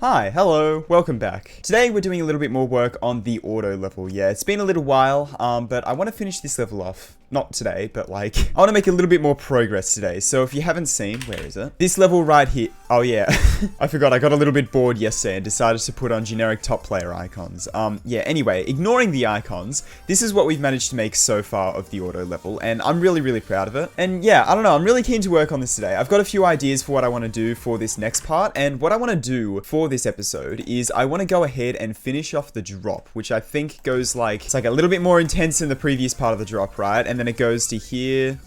Hi, hello, welcome back. Today we're doing a little bit more work on the auto level. Yeah, it's been a little while, but I want to finish this level off. Not today, but like, I want to make a little bit more progress today. So if you haven't seen, where is it? This level right here. Oh yeah, I forgot, I got a little bit bored yesterday and decided to put on generic top player icons. Yeah, anyway, ignoring the icons, this is what we've managed to make so far of the auto level, and I'm really proud of it. And yeah, I don't know, I'm really keen to work on this today. I've got a few ideas for what I want to do for this next part, and what I want to do for this episode is I want to go ahead and finish off the drop, which I think goes like, it's like a little bit more intense than the previous part of the drop, right? And then it goes to here,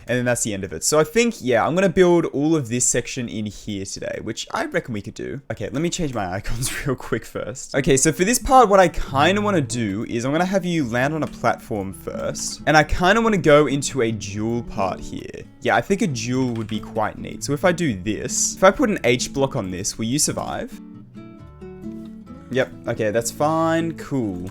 and then that's the end of it. So I think, yeah, I'm going to build all of this section in here today, which I reckon we could do. Okay, let me change my icons real quick first. Okay, so for this part, what I kind of want to do is I'm going to have you land on a platform first, and I kind of want to go into a dual part here. Yeah, I think a dual would be quite neat. So if I do this, if I put an H block on this, will you survive? Yep, okay, that's fine, cool.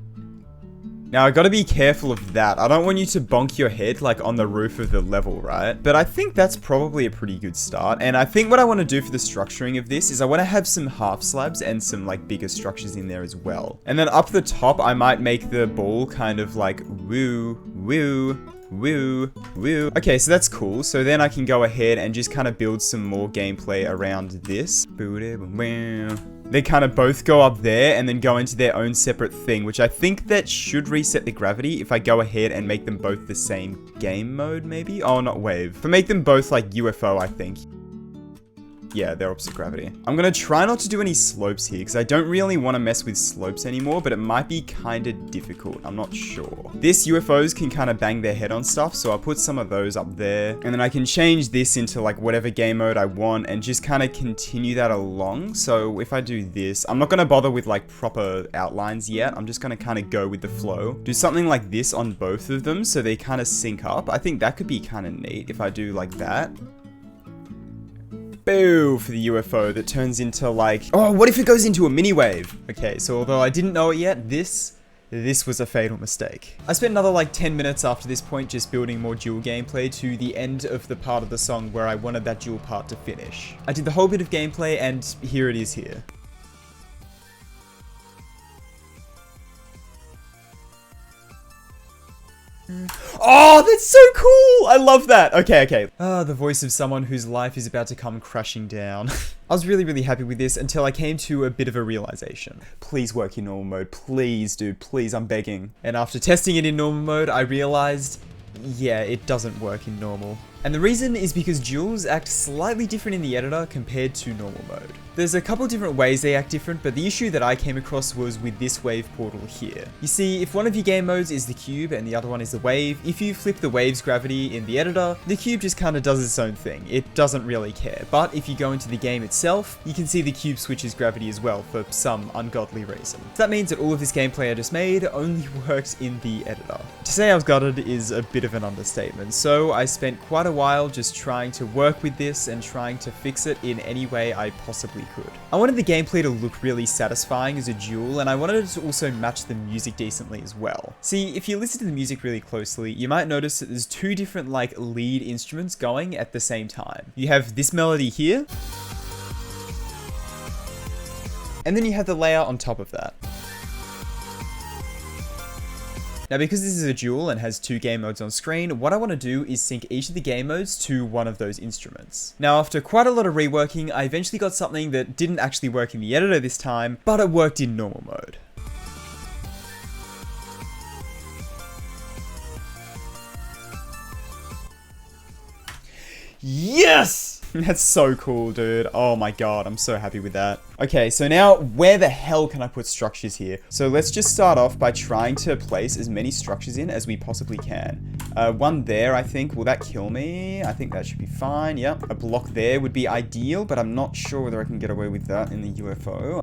Now, I gotta be careful of that. I don't want you to bonk your head, like, on the roof of the level, right? But I think that's probably a pretty good start. And I think what I want to do for the structuring of this is I want to have some half slabs and some, like, bigger structures in there as well. And then up the top, I might make the ball kind of like, woo, woo, woo, woo. Okay, so that's cool. So then I can go ahead and just kind of build some more gameplay around this. They kind of both go up there and then go into their own separate thing, which I think that should reset the gravity if I go ahead and make them both the same game mode, maybe? Oh, not wave. If I make them both like UFO, I think. Yeah, they're opposite gravity. I'm gonna try not to do any slopes here, because I don't really want to mess with slopes anymore, but it might be kind of difficult. I'm not sure. This UFOs can kind of bang their head on stuff, so I'll put some of those up there. And then I can change this into like whatever game mode I want and just kind of continue that along. So if I do this, I'm not gonna bother with like proper outlines yet. I'm just gonna kind of go with the flow. Do something like this on both of them so they kind of sync up. I think that could be kind of neat if I do like that. Boo for the UFO that turns into like, oh, what if it goes into a mini wave? Okay, so although I didn't know it yet, this was a fatal mistake. I spent another like 10 minutes after this point just building more dual gameplay to the end of the part of the song where I wanted that dual part to finish. I did the whole bit of gameplay and here it is here. Oh, that's so cool! I love that. Okay. Ah, the voice of someone whose life is about to come crashing down. I was really happy with this until I came to a bit of a realization. Please work in normal mode. Please, dude. Please, I'm begging. And after testing it in normal mode, I realized, yeah, it doesn't work in normal. And the reason is because duals act slightly different in the editor compared to normal mode. There's a couple different ways they act different, but the issue that I came across was with this wave portal here. You see, if one of your game modes is the cube and the other one is the wave, if you flip the wave's gravity in the editor, the cube just kind of does its own thing. It doesn't really care. But if you go into the game itself, you can see the cube switches gravity as well for some ungodly reason. So that means that all of this gameplay I just made only works in the editor. To say I was gutted is a bit of an understatement, so I spent quite a while just trying to work with this and trying to fix it in any way I possibly could. I wanted the gameplay to look really satisfying as a dual, and I wanted it to also match the music decently as well. See, if you listen to the music really closely, you might notice that there's two different like lead instruments going at the same time. You have this melody here, and then you have the layer on top of that. Now, because this is a dual and has two game modes on screen, what I want to do is sync each of the game modes to one of those instruments. Now, after quite a lot of reworking, I eventually got something that didn't actually work in the editor this time, but it worked in normal mode. Yes! That's so cool, dude. Oh my god, I'm so happy with that. Okay, so now where the hell can I put structures here? So let's just start off by trying to place as many structures in as we possibly can. One there, I think. Will that kill me? I think that should be fine. Yep. A block there would be ideal, but I'm not sure whether I can get away with that in the UFO.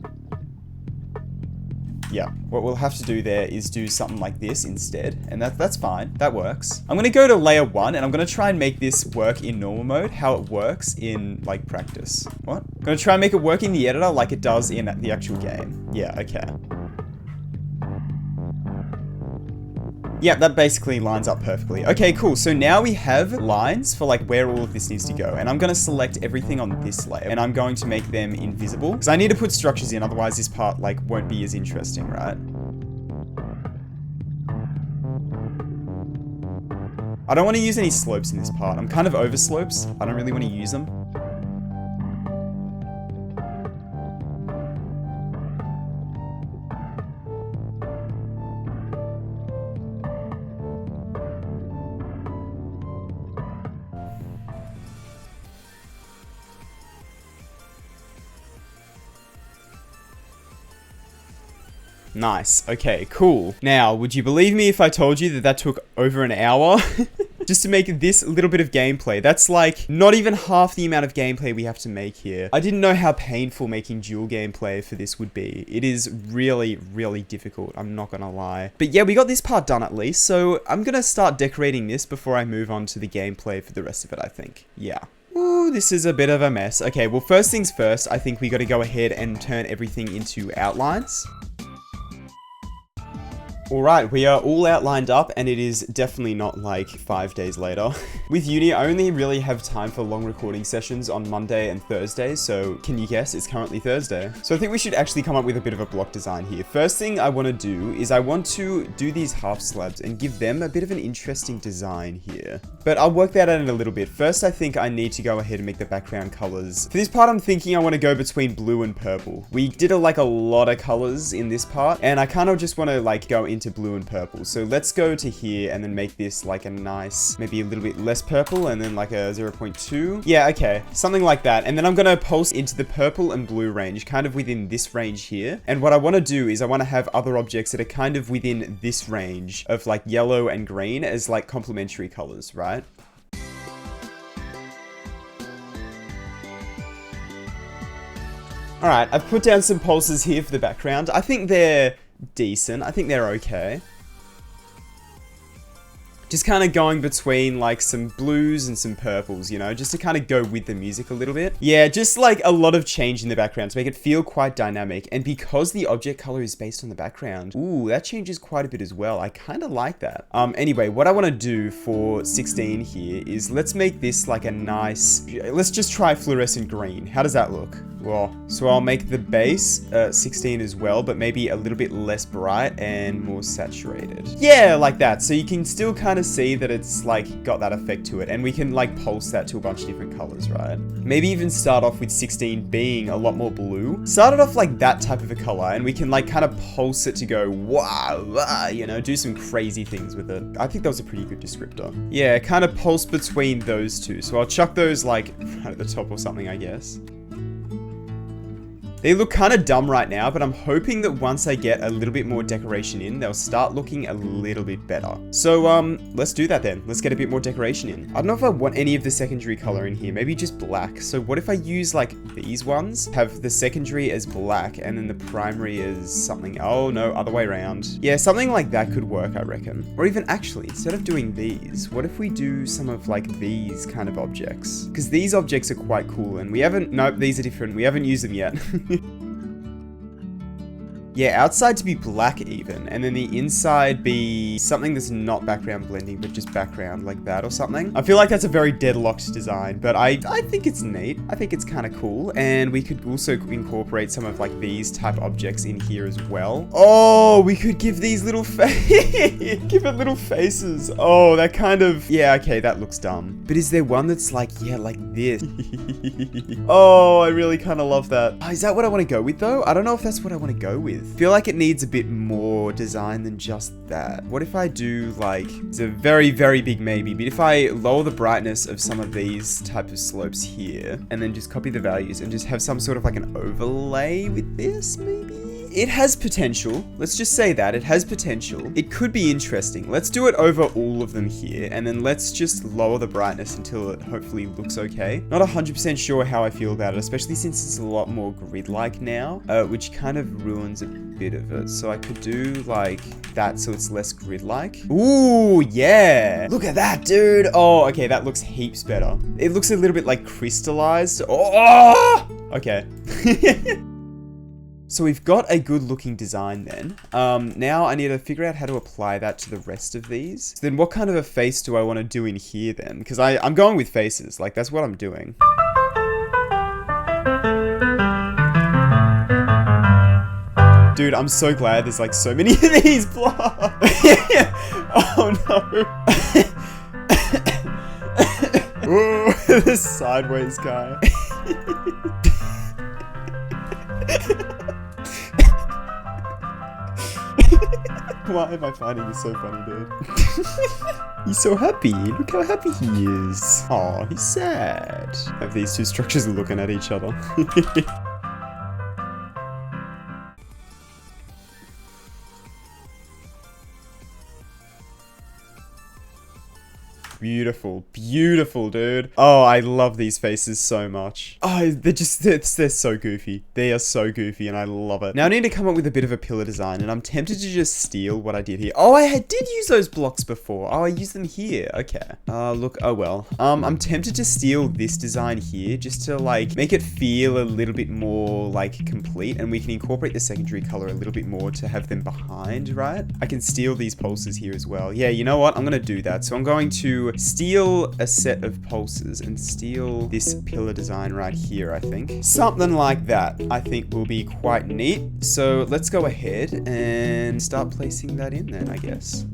Yeah, what we'll have to do there is do something like this instead, and that's fine, that works. I'm gonna go to layer 1, and I'm gonna try and make this work in normal mode, how it works in, like, practice. What? I'm gonna try and make it work in the editor like it does in the actual game. Yeah, okay. Yeah, that basically lines up perfectly. Okay, cool. So now we have lines for like where all of this needs to go. And I'm going to select everything on this layer and I'm going to make them invisible because I need to put structures in. Otherwise this part like won't be as interesting, right? I don't want to use any slopes in this part. I'm kind of over slopes. I don't really want to use them. Nice. Okay, cool. Now, would you believe me if I told you that that took over an hour? Just to make this little bit of gameplay. That's like not even half the amount of gameplay we have to make here. I didn't know how painful making dual gameplay for this would be. It is really, really difficult. I'm not gonna lie. But yeah, we got this part done at least. So I'm gonna start decorating this before I move on to the gameplay for the rest of it, I think. Yeah. Ooh, this is a bit of a mess. Okay, well, first things first, I think we gotta go ahead and turn everything into outlines. Alright, we are all outlined up and it is definitely not like 5 days later. With uni, I only really have time for long recording sessions on Monday and Thursday, so can you guess? It's currently Thursday. So I think we should actually come up with a bit of a block design here. First thing I want to do is I want to do these half slabs and give them a bit of an interesting design here. But I'll work that out in a little bit. First, I think I need to go ahead and make the background colors. For this part, I'm thinking I want to go between blue and purple. We did a lot of colors in this part, and I kind of just want to like go into blue and purple. So let's go to here and then make this like a nice, maybe a little bit less purple and then like a 0.2. Yeah, okay, something like that. And then I'm going to pulse into the purple and blue range, kind of within this range here. And what I want to do is I want to have other objects that are kind of within this range of like yellow and green as like complementary colors, right? Alright, I've put down some pulses here for the background. I think they're decent. I think they're okay. Just kind of going between like some blues and some purples, you know, just to kind of go with the music a little bit. Yeah, just like a lot of change in the background to make it feel quite dynamic. And because the object color is based on the background, ooh, that changes quite a bit as well. I kind of like that. Anyway, what I want to do for 16 here is let's make this like a nice, let's just try fluorescent green. How does that look? Well, so I'll make the base 16 as well, but maybe a little bit less bright and more saturated. Yeah, like that. So you can still kind of see that it's like got that effect to it, and we can like pulse that to a bunch of different colors, right? Maybe even start off with 16 being a lot more blue. Start it off like that type of a color, and we can like kind of pulse it to go wow, you know, do some crazy things with it. I think that was a pretty good descriptor. Yeah, kind of pulse between those two. So I'll chuck those like right at the top or something, I guess. They look kind of dumb right now, but I'm hoping that once I get a little bit more decoration in, they'll start looking a little bit better. So, let's do that then. Let's get a bit more decoration in. I don't know if I want any of the secondary color in here, maybe just black. So what if I use like these ones, have the secondary as black and then the primary as something, oh no, other way around. Yeah, something like that could work, I reckon. Or even actually, instead of doing these, what if we do some of like these kind of objects? Because these objects are quite cool and we haven't, nope, these are different. We haven't used them yet. Yeah, outside to be black even, and then the inside be something that's not background blending, but just background like that or something. I feel like that's a very deadlocked design, but I think it's neat. I think it's kind of cool, and we could also incorporate some of like these type objects in here as well. Oh, we could give these little give it little faces. Oh, that kind of, yeah, okay, that looks dumb. But is there one that's like, yeah, like this? Oh, I really kind of love that. Oh, is that what I want to go with though? I don't know if that's what I want to go with. Feel like it needs a bit more design than just that. What if I do like, it's a very, very big maybe, but if I lower the brightness of some of these type of slopes here and then just copy the values and just have some sort of like an overlay with this maybe? It has potential. Let's just say that. It has potential. It could be interesting. Let's do it over all of them here. And then let's just lower the brightness until it hopefully looks okay. Not 100% sure how I feel about it, especially since it's a lot more grid-like now, which kind of ruins a bit of it. So I could do like that so it's less grid-like. Ooh, yeah. Look at that, dude. Oh, okay. That looks heaps better. It looks a little bit like crystallized. Oh, okay. So we've got a good looking design then. Now I need to figure out how to apply that to the rest of these. So then what kind of a face do I want to do in here then? Because I'm going with faces, like that's what I'm doing. Dude, I'm so glad there's like so many of these blocks. Oh no. Ooh, the sideways guy. Why am I finding this so funny, dude? He's so happy. Look how happy he is. Oh, he's sad. Have these two structures looking at each other. Beautiful, beautiful, dude. Oh, I love these faces so much. Oh, they're so goofy. They are so goofy and I love it. Now I need to come up with a bit of a pillar design and I'm tempted to just steal what I did here. Oh, I did use those blocks before. Oh, I used them here. Okay. Look, oh well. I'm tempted to steal this design here just to like make it feel a little bit more like complete and we can incorporate the secondary color a little bit more to have them behind, right? I can steal these pulses here as well. Yeah, you know what? I'm gonna do that. So I'm going to steal a set of pulses and steal this pillar design right here, I think. Something like that, I think will be quite neat. So let's go ahead and start placing that in then, I guess.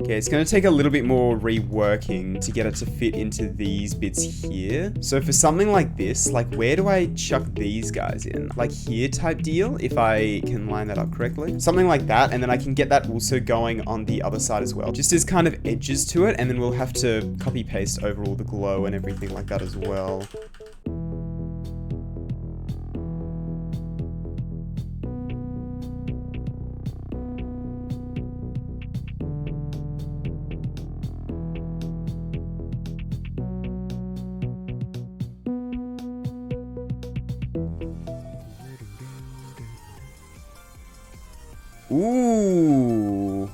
Okay, it's going to take a little bit more reworking to get it to fit into these bits here. So for something like this, like where do I chuck these guys in? Like here type deal, if I can line that up correctly. Something like that, and then I can get that also going on the other side as well. Just as kind of edges to it, and then we'll have to copy paste over all the glow and everything like that as well. Ooh,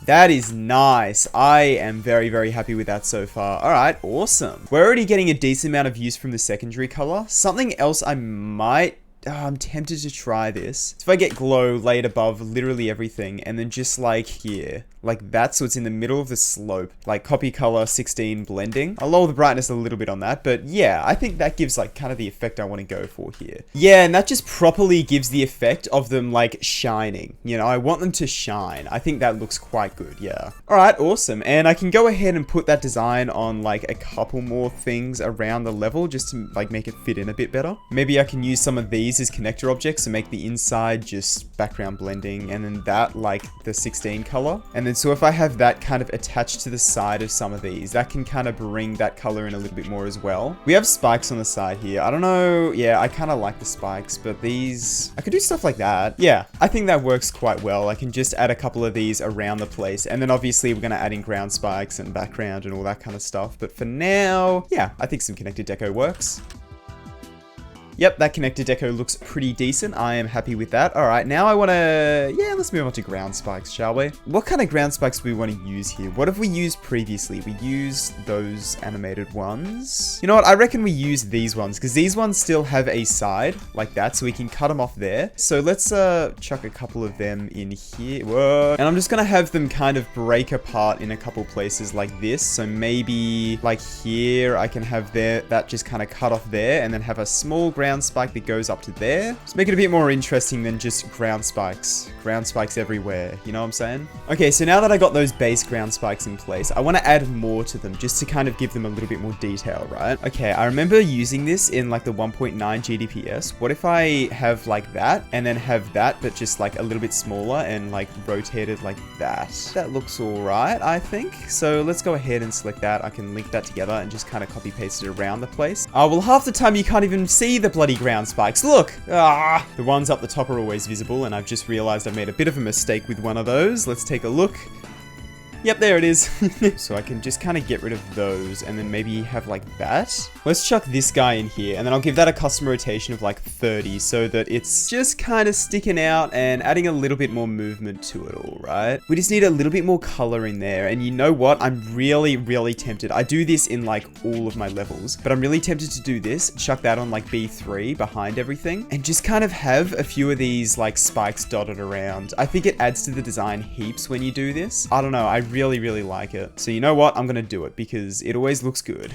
that is nice. I am very, very happy with that so far. All right, awesome. We're already getting a decent amount of use from the secondary color. Something else I might... I'm tempted to try this. If I get glow laid above literally everything and then just like here, like that, so it's in the middle of the slope, like copy color 16 blending. I'll lower the brightness a little bit on that, but yeah, I think that gives like kind of the effect I want to go for here. Yeah, and that just properly gives the effect of them like shining. You know, I want them to shine. I think that looks quite good, yeah. All right, awesome. And I can go ahead and put that design on like a couple more things around the level just to like make it fit in a bit better. Maybe I can use some of these as connector objects to make the inside just background blending, and then that like the 16 color. And then so if I have that kind of attached to the side of some of these, that can kind of bring that color in a little bit more as well. We have spikes on the side here. I don't know. Yeah, I kind of like the spikes, but these, I could do stuff like that. Yeah, I think that works quite well. I can just add a couple of these around the place. And then obviously we're going to add in ground spikes and background and all that kind of stuff. But for now, yeah, I think some connected deco works. Yep, that connector deco looks pretty decent. I am happy with that. All right, now I want to... Yeah, let's move on to ground spikes, shall we? What kind of ground spikes do we want to use here? What have we used previously? We used those animated ones. You know what? I reckon we use these ones because these ones still have a side like that, so we can cut them off there. So let's chuck a couple of them in here. Whoa. And I'm just going to have them kind of break apart in a couple places like this. So maybe like here, I can have that just kind of cut off there and then have a small ground spike that goes up to there. Just make it a bit more interesting than just ground spikes. Ground spikes everywhere, you know what I'm saying? Okay, so now that I got those base ground spikes in place, I want to add more to them just to kind of give them a little bit more detail, right? Okay, I remember using this in like the 1.9 GDPS. What if I have like that and then have that, but just like a little bit smaller and like rotated like that? That looks all right, I think. So let's go ahead and select that. I can link that together and just kind of copy paste it around the place. Well, half the time you can't even see the bloody ground spikes. Look! The ones up the top are always visible, and I've just realized I made a bit of a mistake with one of those. Let's take a look. Yep, there it is. So I can just kind of get rid of those and then maybe have like that. Let's chuck this guy in here and then I'll give that a custom rotation of like 30 so that it's just kind of sticking out and adding a little bit more movement to it all, right? We just need a little bit more color in there. And you know what? I'm really, really tempted. I do this in like all of my levels, but I'm really tempted to do this, chuck that on like B3 behind everything and just kind of have a few of these like spikes dotted around. I think it adds to the design heaps when you do this. I don't know. I really, really like it. So you know what? I'm going to do it because it always looks good.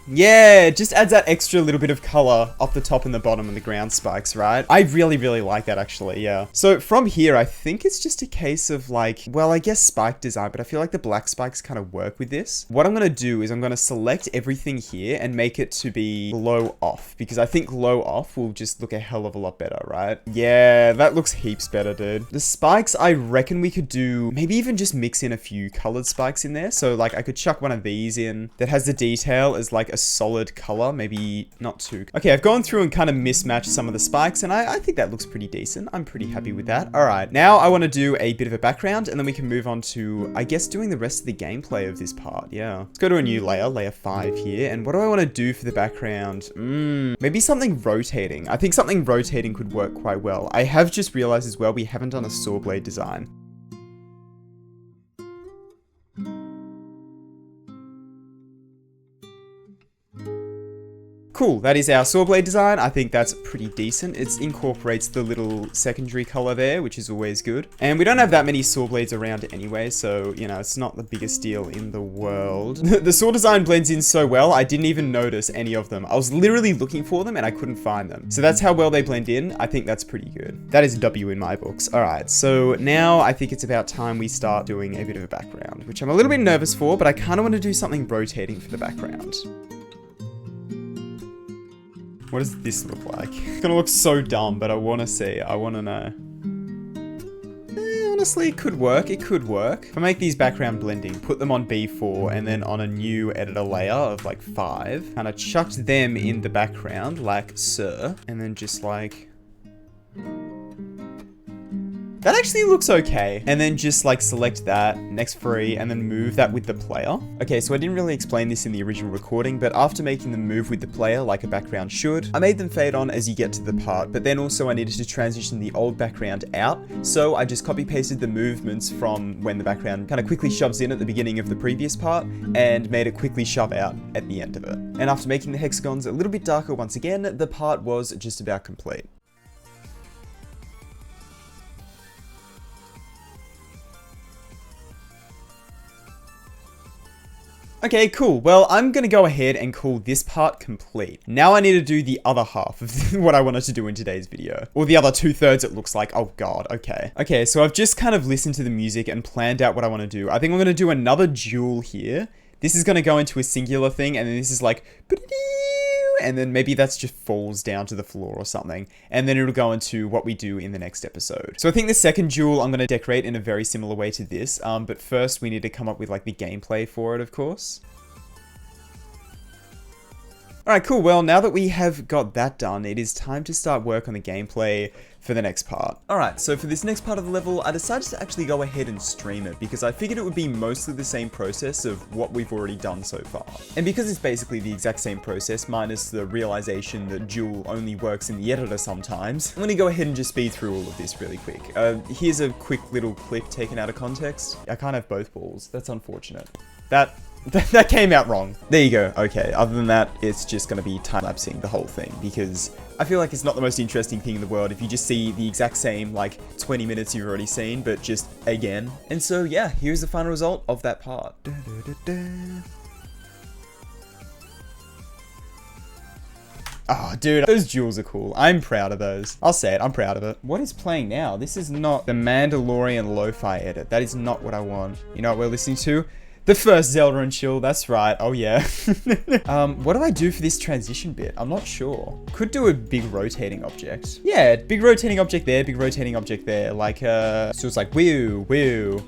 Yeah, it just adds that extra little bit of color up the top and the bottom and the ground spikes, right? I really, really like that actually, yeah. So from here, I think it's just a case of like, well, I guess spike design, but I feel like the black spikes kind of work with this. What I'm going to do is I'm going to select everything here and make it to be glow off because I think glow off will just look a hell of a lot better, right? Yeah, that looks heaps better, dude. The spikes, I reckon we could do, maybe even just mix in a few colored spikes in there. So like I could chuck one of these in that has the detail as like a solid color, maybe not too. Okay, I've gone through and kind of mismatched some of the spikes and I think that looks pretty decent. I'm pretty happy with that. All right, now I want to do a bit of a background and then we can move on to, I guess, doing the rest of the gameplay of this part. Yeah, let's go to a new layer, layer 5 here. And what do I want to do for the background? Maybe something rotating. I think something rotating could work quite well. I have just realized as well, we haven't done a saw blade design. Cool, that is our saw blade design. I think that's pretty decent. It incorporates the little secondary color there, which is always good. And we don't have that many saw blades around anyway, so, you know, it's not the biggest deal in the world. The saw design blends in so well, I didn't even notice any of them. I was literally looking for them and I couldn't find them. So that's how well they blend in. I think that's pretty good. That is a W in my books. All right, so now I think it's about time we start doing a bit of a background, which I'm a little bit nervous for, but I kind of want to do something rotating for the background. What does this look like? It's gonna look so dumb, but I want to see. I want to know. Honestly, it could work. It could work. If I make these background blending, put them on B4, and then on a new editor layer of like 5, kind of chucked them in the background like so, and then just like... That actually looks okay. And then just like select that, next free, and then move that with the player. Okay, so I didn't really explain this in the original recording, but after making them move with the player like a background should, I made them fade on as you get to the part, but then also I needed to transition the old background out. So I just copy pasted the movements from when the background kind of quickly shoves in at the beginning of the previous part and made it quickly shove out at the end of it. And after making the hexagons a little bit darker once again, the part was just about complete. Okay, cool. Well, I'm going to go ahead and call this part complete. Now I need to do the other half of what I wanted to do in today's video. Or the other 2/3 it looks like. Oh god, okay. Okay, so I've just kind of listened to the music and planned out what I want to do. I think I'm going to do another dual here. This is going to go into a singular thing, and then this is like... And then maybe that's just falls down to the floor or something. And then it'll go into what we do in the next episode. So I think the second duel I'm going to decorate in a very similar way to this. But first we need to come up with like the gameplay for it, of course. Alright, cool. Well, now that we have got that done, it is time to start work on the gameplay for the next part. Alright, so for this next part of the level, I decided to actually go ahead and stream it because I figured it would be mostly the same process of what we've already done so far. And because it's basically the exact same process, minus the realization that Dual only works in the editor sometimes, I'm going to go ahead and just speed through all of this really quick. Here's a quick little clip taken out of context. I can't have both balls. That's unfortunate. That came out wrong. There you go. Okay, other than that, it's just going to be time-lapsing the whole thing because I feel like it's not the most interesting thing in the world if you just see the exact same, like, 20 minutes you've already seen, but just again. And so, yeah, here's the final result of that part. Oh, dude, those jewels are cool. I'm proud of those. I'll say it, I'm proud of it. What is playing now? This is not the Mandalorian lo-fi edit. That is not what I want. You know what we're listening to? The first Zelda and chill, that's right. Oh yeah. What do I do for this transition bit? I'm not sure. Could do a big rotating object. Yeah, big rotating object there, big rotating object there. Like, so it's like, woo, woo.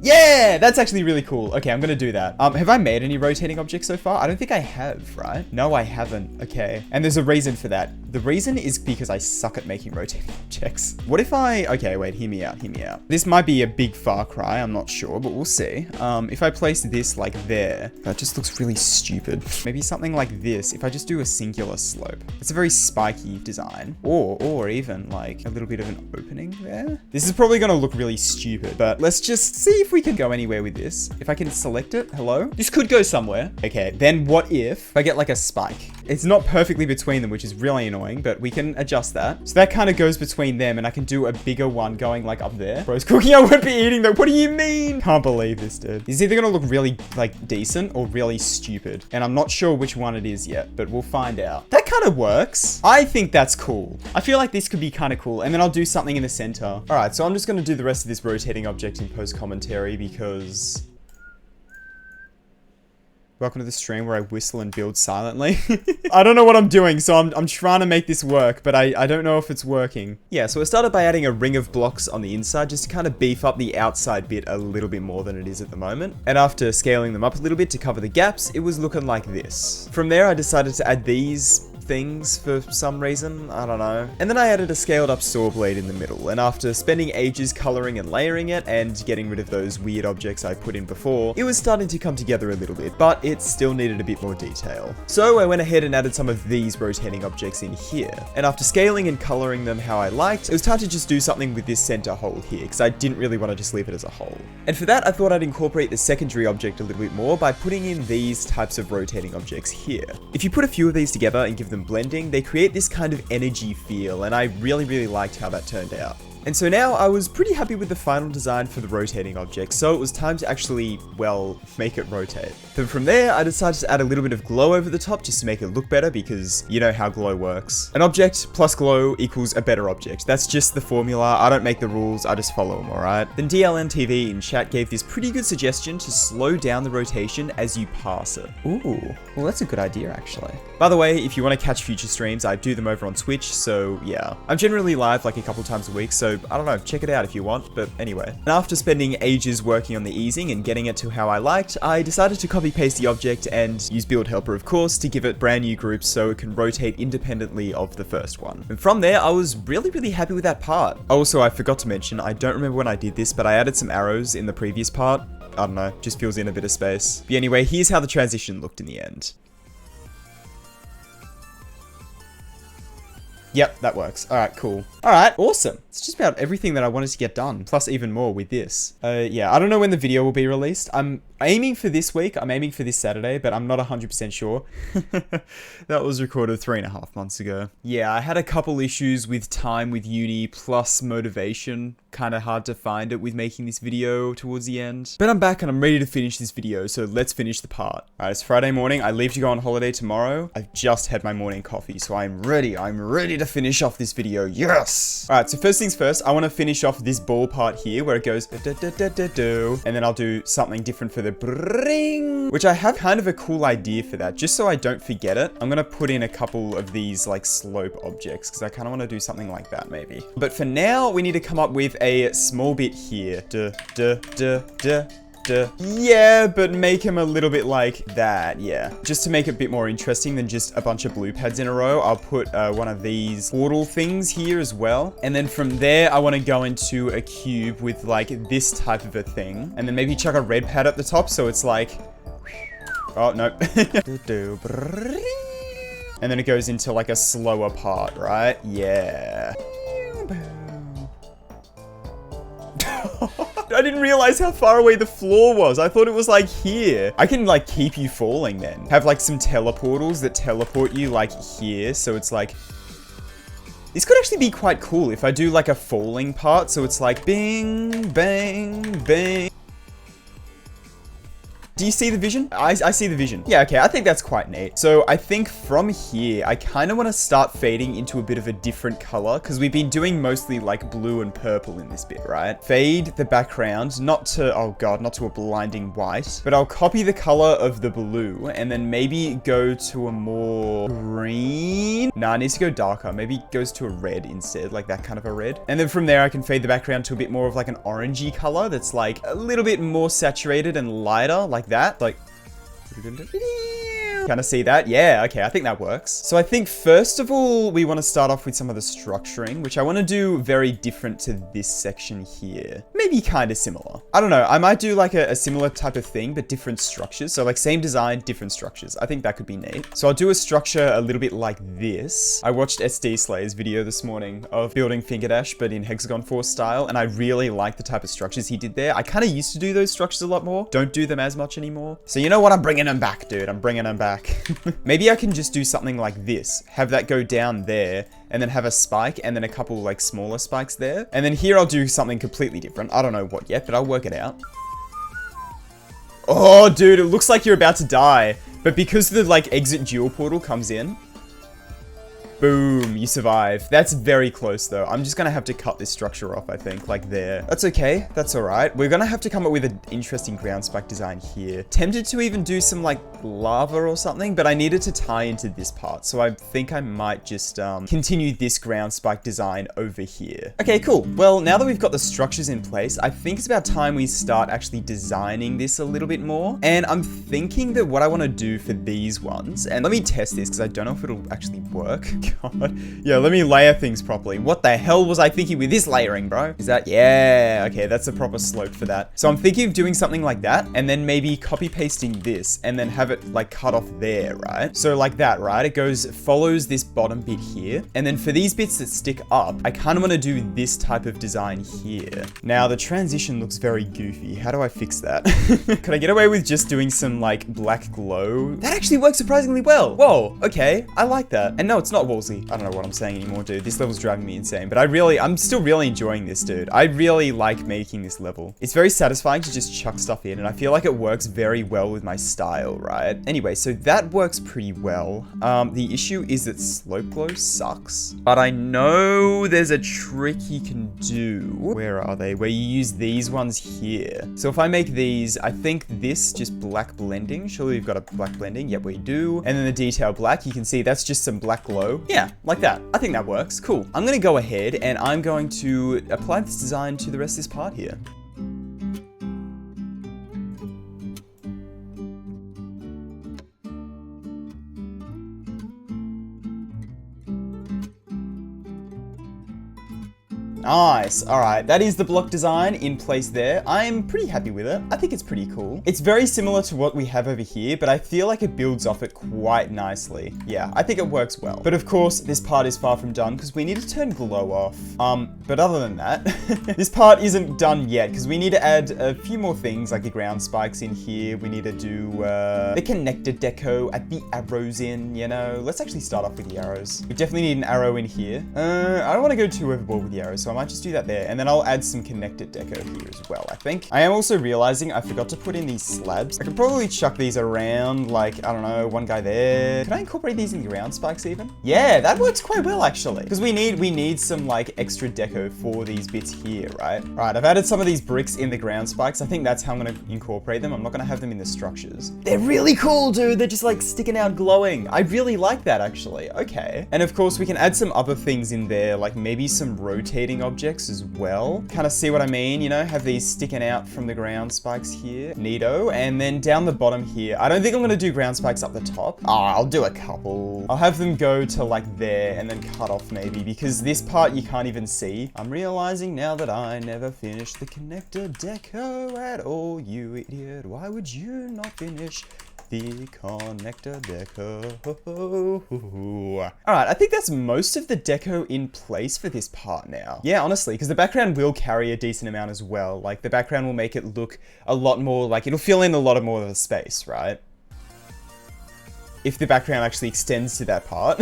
Yeah, that's actually really cool. Okay, I'm gonna do that. Have I made any rotating objects so far? I don't think I have, right? No, I haven't. Okay. And there's a reason for that. The reason is because I suck at making rotating objects. What if okay, wait, hear me out, hear me out. This might be a big far cry, I'm not sure, but we'll see. If I place this like there, that just looks really stupid. Maybe something like this, if I just do a singular slope. It's a very spiky design. Or even like a little bit of an opening there. This is probably gonna look really stupid, but let's just see if we can go anywhere with this. If I can select it, hello? This could go somewhere. Okay, then what if I get like a spike? It's not perfectly between them, which is really annoying, but we can adjust that. So that kind of goes between them, and I can do a bigger one going like up there. Bro's cooking, I won't be eating though. What do you mean? Can't believe this, dude. It's either gonna look really like decent or really stupid. And I'm not sure which one it is yet, but we'll find out. That kind of works. I think that's cool. I feel like this could be kind of cool. And then I'll do something in the center. All right, so I'm just gonna do the rest of this rotating object in post-commentary because... Welcome to the stream where I whistle and build silently. I don't know what I'm doing, so I'm trying to make this work, but I don't know if it's working. Yeah, so I started by adding a ring of blocks on the inside just to kind of beef up the outside bit a little bit more than it is at the moment. And after scaling them up a little bit to cover the gaps, it was looking like this. From there, I decided to add these things for some reason, I don't know. And then I added a scaled up saw blade in the middle, and after spending ages coloring and layering it and getting rid of those weird objects I put in before, it was starting to come together a little bit, but it still needed a bit more detail. So I went ahead and added some of these rotating objects in here, and after scaling and coloring them how I liked, it was time to just do something with this center hole here, because I didn't really want to just leave it as a hole. And for that, I thought I'd incorporate the secondary object a little bit more by putting in these types of rotating objects here. If you put a few of these together and give them blending, they create this kind of energy feel, and I really liked how that turned out. And so now I was pretty happy with the final design for the rotating object, so it was time to actually, well, make it rotate. Then from there, I decided to add a little bit of glow over the top just to make it look better, because you know how glow works. An object plus glow equals a better object. That's just the formula. I don't make the rules, I just follow them, alright? Then DLNTV in chat gave this pretty good suggestion to slow down the rotation as you pass it. Ooh, well that's a good idea actually. By the way, if you want to catch future streams, I do them over on Twitch, so yeah. I'm generally live like a couple times a week, so I don't know, check it out if you want, but anyway. And after spending ages working on the easing and getting it to how I liked, I decided to copy paste the object and use build helper of course to give it brand new groups so it can rotate independently of the first one. And from there, I was really happy with that part. Also, I forgot to mention, I don't remember when I did this, but I added some arrows in the previous part. I don't know, just fills in a bit of space. But anyway, here's how the transition looked in the end. Yep, that works. Alright, cool. Alright, awesome. It's just about everything that I wanted to get done, plus even more with this. Yeah, I don't know when the video will be released. I'm aiming for this week. I'm aiming for this Saturday, but I'm not 100% sure. That was recorded 3.5 months ago. Yeah, I had a couple issues with time with uni, plus motivation. Kind of hard to find it with making this video towards the end. But I'm back and I'm ready to finish this video, so let's finish the part. Alright, it's Friday morning. I leave to go on holiday tomorrow. I've just had my morning coffee, so I'm ready to finish off this video. Yes! Alright, so first things first, I want to finish off this ball part here where it goes and then I'll do something different for the bring, which I have kind of a cool idea for that. Just so I don't forget it, I'm going to put in a couple of these like slope objects because I kind of want to do something like that maybe. But for now, we need to come up with a small bit here. Yeah, but make him a little bit like that, yeah. Just to make it a bit more interesting than just a bunch of blue pads in a row, I'll put one of these portal things here as well. And then from there, I want to go into a cube with like this type of a thing. And then maybe chuck a red pad at the top so it's like... Oh, no. And then it goes into like a slower part, right? Yeah. I didn't realize how far away the floor was. I thought it was like here. I can like keep you falling then. Have like some teleportals that teleport you like here. So it's like... This could actually be quite cool if I do like a falling part. So it's like bing, bang, bang. Do you see the vision? I see the vision. Yeah, okay, I think that's quite neat. So I think from here, I kind of want to start fading into a bit of a different color because we've been doing mostly like blue and purple in this bit, right? Fade the background, not to, oh God, not to a blinding white, but I'll copy the color of the blue and then maybe go to a more green. Nah, it needs to go darker. Maybe it goes to a red instead, like that kind of a red. And then from there, I can fade the background to a bit more of like an orangey color that's like a little bit more saturated and lighter, like that. Like, kind of see that? Yeah, okay, I think that works. So I think first of all, we want to start off with some of the structuring, which I want to do very different to this section here. Maybe kind of similar. I don't know, I might do like a similar type of thing, but different structures. So like same design, different structures. I think that could be neat. So I'll do a structure a little bit like this. I watched SD Slayer's video this morning of building Finger Dash, but in Hexagon Force style, and I really like the type of structures he did there. I kind of used to do those structures a lot more. Don't do them as much anymore. So you know what? I'm bringing them back, dude. I'm bringing them back. Maybe I can just do something like this. Have that go down there and then have a spike and then a couple like smaller spikes there. And then here I'll do something completely different. I don't know what yet, but I'll work it out. Oh, dude, it looks like you're about to die. But because the like exit dual portal comes in, boom, you survive. That's very close though. I'm just gonna have to cut this structure off, I think, like there. That's okay, that's all right. We're gonna have to come up with an interesting ground spike design here. Tempted to even do some like lava or something, but I needed to tie into this part. So I think I might just continue this ground spike design over here. Okay, cool. Well, now that we've got the structures in place, I think it's about time we start actually designing this a little bit more. And I'm thinking that what I wanna do for these ones, and let me test this because I don't know if it'll actually work. God. Yeah, let me layer things properly. What the hell was I thinking with this layering, bro? Is that, yeah, okay, that's a proper slope for that. So I'm thinking of doing something like that, and then maybe copy pasting this, and then have it like cut off there, right? So like that, right? It goes, follows this bottom bit here, and then for these bits that stick up, I kind of want to do this type of design here. Now the transition looks very goofy. How do I fix that? Could I get away with just doing some like black glow? That actually works surprisingly well. Whoa, okay, I like that. And no, it's not Woolsey. I don't know what I'm saying anymore, dude. This level's driving me insane, but I'm still really enjoying this, dude. I really like making this level. It's very satisfying to just chuck stuff in, and I feel like it works very well with my style, right? Anyway, so that works pretty well. The issue is that slope glow sucks, but I know there's a trick you can do. Where are they? Where you use these ones here. So if I make these, I think this just black blending. Surely we've got a black blending. Yep, we do. And then the detail black, you can see that's just some black glow. Yeah, like that. I think that works. Cool. I'm going to go ahead and I'm going to apply this design to the rest of this part here. Nice. All right. That is the block design in place there. I'm pretty happy with it. I think it's pretty cool. It's very similar to what we have over here, but I feel like it builds off it quite nicely. Yeah, I think it works well. But of course, this part is far from done because we need to turn glow off. But other than that, this part isn't done yet because we need to add a few more things like the ground spikes in here. We need to do the connector deco, add the arrows in, you know. Let's actually start off with the arrows. We definitely need an arrow in here. I don't want to go too overboard with the arrows, so I might just do that there. And then I'll add some connected deco here as well, I think. I am also realizing I forgot to put in these slabs. I could probably chuck these around, like, I don't know, one guy there. Can I incorporate these in the ground spikes even? Yeah, that works quite well actually. Because we need some like extra deco for these bits here, right? All right, I've added some of these bricks in the ground spikes. I think that's how I'm gonna incorporate them. I'm not gonna have them in the structures. They're really cool, dude. They're just like sticking out glowing. I really like that actually. Okay. And of course we can add some other things in there, like maybe some rotating objects as well. Kind of see what I mean, you know, have these sticking out from the ground spikes here. Neato. And then down the bottom here, I don't think I'm gonna do ground spikes up the top. I'll do a couple. I'll have them go to like there and then cut off maybe because this part you can't even see. I'm realizing now that I never finished the connector deco at all, you idiot. Why would you not finish the connector deco? Alright, I think that's most of the deco in place for this part now. Yeah, honestly, because the background will carry a decent amount as well. Like, the background will make it look a lot more, like, it'll fill in a lot more of the space, right? If the background actually extends to that part.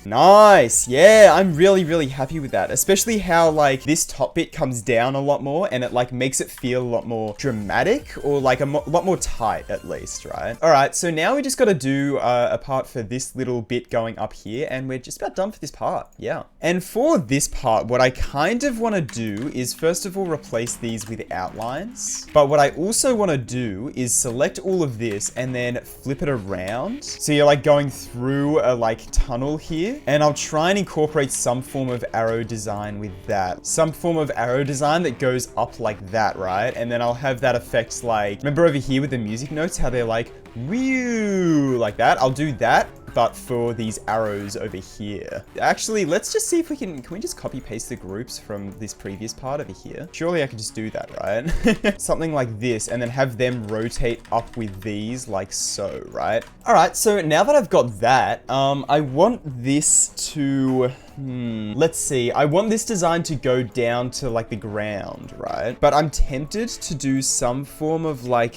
Nice. Yeah, I'm really, really happy with that. Especially how, like, this top bit comes down a lot more and it, like, makes it feel a lot more dramatic or, like, a lot more tight, at least, right? All right, so now we just got to do a part for this little bit going up here and we're just about done for this part. Yeah. And for this part, what I kind of want to do is, first of all, replace these with outlines. But what I also want to do is select all of this and then flip it around. So you're, like, going through a, like, tunnel here. And I'll try and incorporate some form of arrow design with that. Some form of arrow design that goes up like that, right? And then I'll have that effect like, remember over here with the music notes, how they're like, whew, like that? I'll do that, but for these arrows over here. Actually, let's just see if we can we just copy paste the groups from this previous part over here? Surely I could just do that, right? Something like this, and then have them rotate up with these like so, right? All right, so now that I've got that, I want this to, let's see. I want this design to go down to like the ground, right? But I'm tempted to do some form of like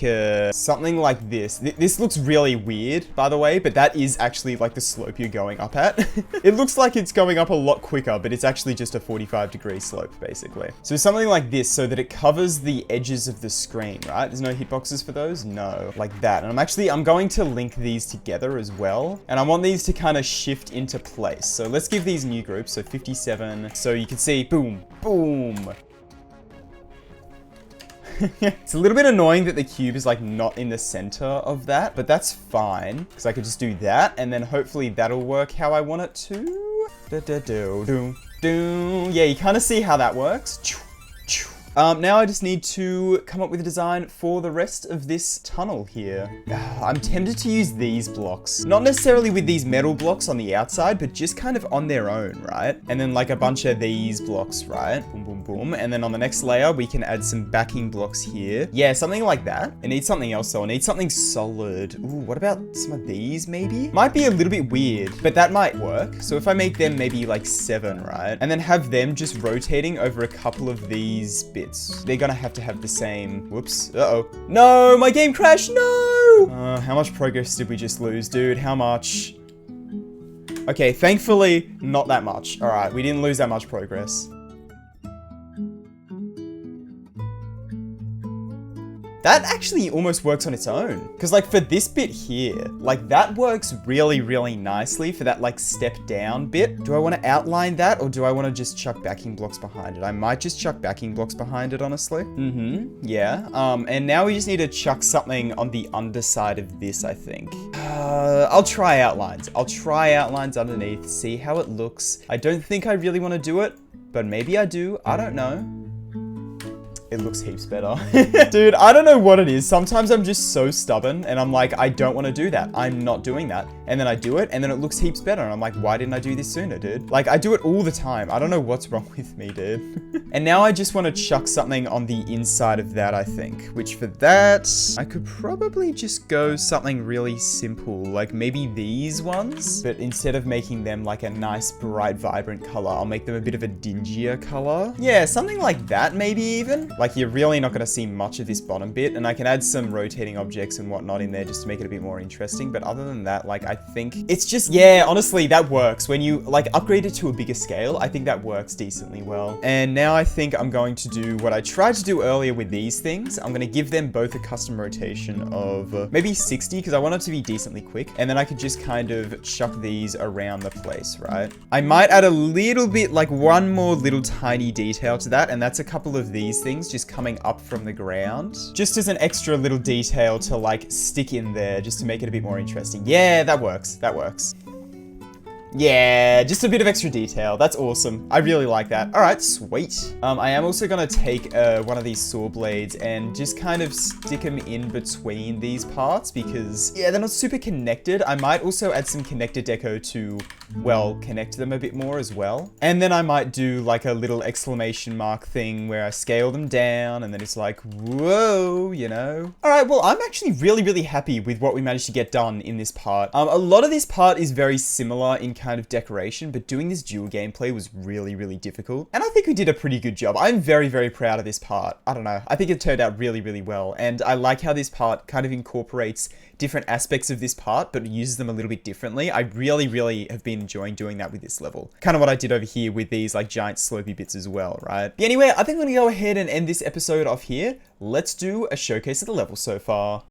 something like this. This looks really weird, by the way, but that is actually like the slope you're going up at. It looks like it's going up a lot quicker, but it's actually just a 45-degree slope, basically. So something like this, so that it covers the edges of the screen, right? There's no hitboxes for those? No, like that. And I'm going to link these together as well. And I want these to kind of shift into place. So let's give these new groups. So 57. So you can see, boom, boom. It's a little bit annoying that the cube is like not in the center of that, but that's fine because I could just do that and then hopefully that'll work how I want it to. Yeah, you kind of see how that works. Now I just need to come up with a design for the rest of this tunnel here. I'm tempted to use these blocks. Not necessarily with these metal blocks on the outside, but just kind of on their own, right? And then like a bunch of these blocks, right? Boom, boom, boom. And then on the next layer, we can add some backing blocks here. Yeah, something like that. I need something else though. I need something solid. Ooh, what about some of these maybe? Might be a little bit weird, but that might work. So if I make them maybe like 7, right? And then have them just rotating over a couple of these bits. They're gonna have to have the same, whoops, uh-oh. No, my game crashed, no! How much progress did we just lose, dude? How much? Okay, thankfully, not that much. All right, we didn't lose that much progress. That actually almost works on its own. Because like for this bit here, like that works really, really nicely for that like step down bit. Do I want to outline that or do I want to just chuck backing blocks behind it? I might just chuck backing blocks behind it, honestly. Yeah. And now we just need to chuck something on the underside of this, I think. I'll try outlines. I'll try outlines underneath, see how it looks. I don't think I really want to do it, but maybe I do. I don't know. It looks heaps better. Dude, I don't know what it is. Sometimes I'm just so stubborn and I'm like, I don't want to do that. I'm not doing that. And then I do it and then it looks heaps better. And I'm like, why didn't I do this sooner, dude? Like I do it all the time. I don't know what's wrong with me, dude. And now I just want to chuck something on the inside of that, I think. Which for that, I could probably just go something really simple. Like maybe these ones. But instead of making them like a nice, bright, vibrant color, I'll make them a bit of a dingier color. Yeah, something like that maybe even. Like you're really not going to see much of this bottom bit, and I can add some rotating objects and whatnot in there just to make it a bit more interesting. But other than that, like I think it's just, yeah, honestly, that works. When you like upgrade it to a bigger scale, I think that works decently well. And now I think I'm going to do what I tried to do earlier with these things. I'm going to give them both a custom rotation of maybe 60 because I want it to be decently quick. And then I could just kind of chuck these around the place, right? I might add a little bit, like one more little tiny detail to that, and that's a couple of these things just coming up from the ground. Just as an extra little detail to like stick in there just to make it a bit more interesting. Yeah, that works. That works. Yeah, just a bit of extra detail. That's awesome. I really like that. All right, sweet. I am also gonna take one of these saw blades and just kind of stick them in between these parts because, yeah, they're not super connected. I might also add some connector deco to, well, connect them a bit more as well. And then I might do like a little exclamation mark thing where I scale them down and then it's like, whoa, you know? All right, well, I'm actually really, really happy with what we managed to get done in this part. A lot of this part is very similar in kind of decoration, but doing this dual gameplay was really, really difficult. And I think we did a pretty good job. I'm very, very proud of this part. I don't know. I think it turned out really, really well. And I like how this part kind of incorporates different aspects of this part, but uses them a little bit differently. I really, really have been enjoying doing that with this level. Kind of what I did over here with these like giant slopey bits as well, right? But anyway, I think I'm gonna go ahead and end this episode off here. Let's do a showcase of the level so far.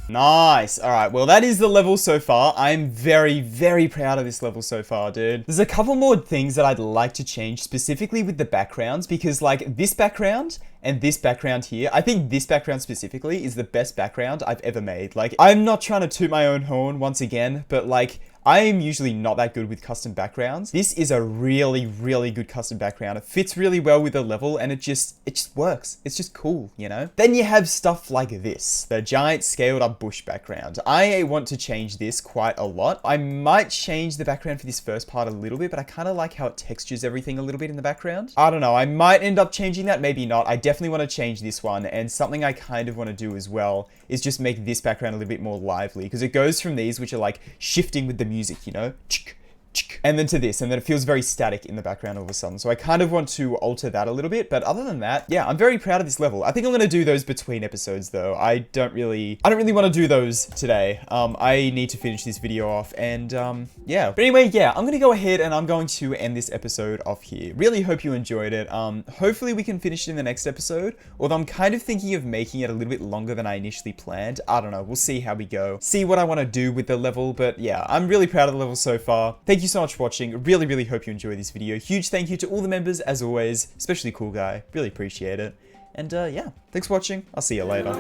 Nice. All right. Well, that is the level so far. I'm very, very proud of this level so far, dude. There's a couple more things that I'd like to change, specifically with the backgrounds, because like this background and this background here, I think this background specifically is the best background I've ever made. Like, I'm not trying to toot my own horn once again, but like, I am usually not that good with custom backgrounds. This is a really, really good custom background. It fits really well with the level and it just works. It's just cool, you know? Then you have stuff like this, the giant scaled up bush background. I want to change this quite a lot. I might change the background for this first part a little bit, but I kind of like how it textures everything a little bit in the background. I don't know, I might end up changing that, maybe not. I definitely want to change this one, and something I kind of want to do as well is just make this background a little bit more lively, because it goes from these, which are like shifting with the music, you know, and then to this, and then it feels very static in the background all of a sudden. So I kind of want to alter that a little bit, but other than that, yeah, I'm very proud of this level. I think I'm going to do those between episodes though. I don't really want to do those today. I need to finish this video off, and yeah. But anyway, yeah, I'm going to go ahead and I'm going to end this episode off here. Really hope you enjoyed it. Hopefully we can finish it in the next episode, although I'm kind of thinking of making it a little bit longer than I initially planned. I don't know. We'll see how we go. See what I want to do with the level, but yeah, I'm really proud of the level so far. Thank you so much for watching. Really, really hope you enjoyed this video. Huge thank you to all the members as always, especially Cool Guy. Really appreciate it. And yeah, thanks for watching. I'll see you later.